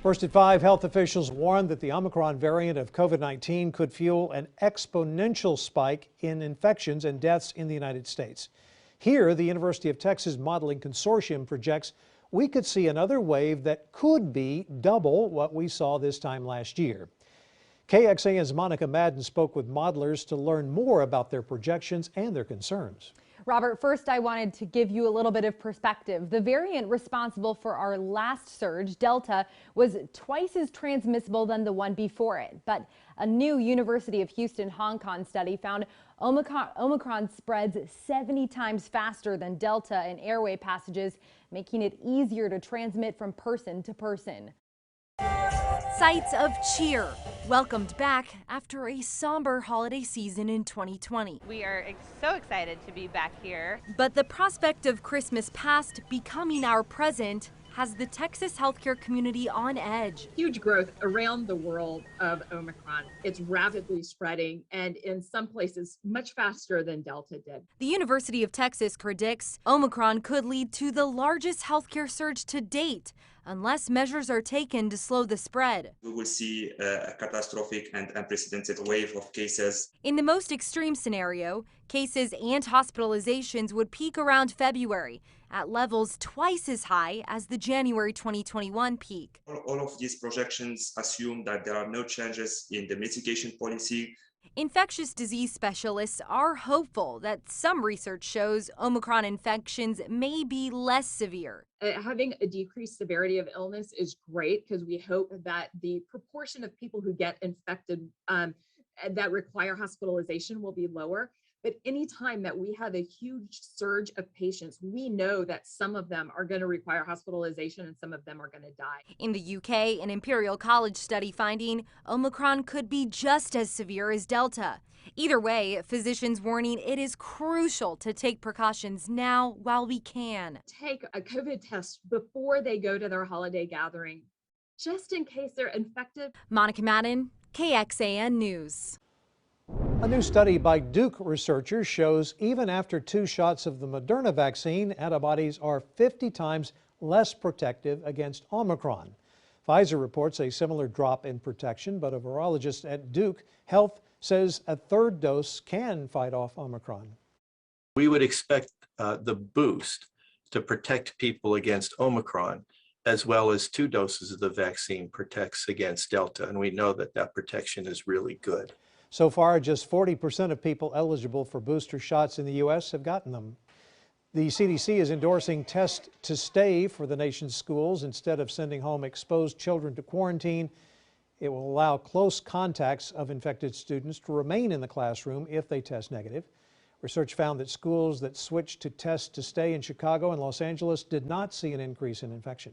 First at 5, health officials warned that the Omicron variant of COVID-19 could fuel an exponential spike in infections and deaths in the United States. Here, the University of Texas Modeling Consortium projects we could see another wave that could be double what we saw this time last year. KXAN's Monica Madden spoke with modelers to learn more about their projections and their concerns. Robert, first I wanted to give you a little bit of perspective. The variant responsible for our last surge, Delta, was twice as transmissible than the one before it. But a new University of Houston, Hong Kong study found Omicron spreads 70 times faster than Delta in airway passages, making it easier to transmit from person to person. Sights of cheer welcomed back after a somber holiday season in 2020. We are so excited to be back here. But the prospect of Christmas past becoming our present has the Texas healthcare community on edge. Huge growth around the world of Omicron. It's rapidly spreading and in some places much faster than Delta did. The University of Texas predicts Omicron could lead to the largest healthcare surge to date unless measures are taken to slow the spread. We will see a catastrophic and unprecedented wave of cases. In the most extreme scenario, cases and hospitalizations would peak around February at levels twice as high as the January 2021 peak. All of these projections assume that there are no changes in the mitigation policy. Infectious disease specialists are hopeful that some research shows Omicron infections may be less severe. Having a decreased severity of illness is great because we hope that the proportion of people who get infected that require hospitalization will be lower. But anytime that we have a huge surge of patients, we know that some of them are going to require hospitalization and some of them are going to die. In the UK, an Imperial College study finding Omicron could be just as severe as Delta. Either way, physicians warning it is crucial to take precautions now while we can. Take a COVID test before they go to their holiday gathering, just in case they're infected. Monica Madden, KXAN News. A new study by Duke researchers shows even after 2 shots of the Moderna vaccine, antibodies are 50 times less protective against Omicron. Pfizer reports a similar drop in protection, but a virologist at Duke Health says a 3rd dose can fight off Omicron. We would expect the boost to protect people against Omicron, as well as 2 doses of the vaccine protects against Delta, and we know that that protection is really good. So far, just 40% of people eligible for booster shots in the U.S. have gotten them. The CDC is endorsing test to stay for the nation's schools instead of sending home exposed children to quarantine. It will allow close contacts of infected students to remain in the classroom if they test negative. Research found that schools that switched to test to stay in Chicago and Los Angeles did not see an increase in infection.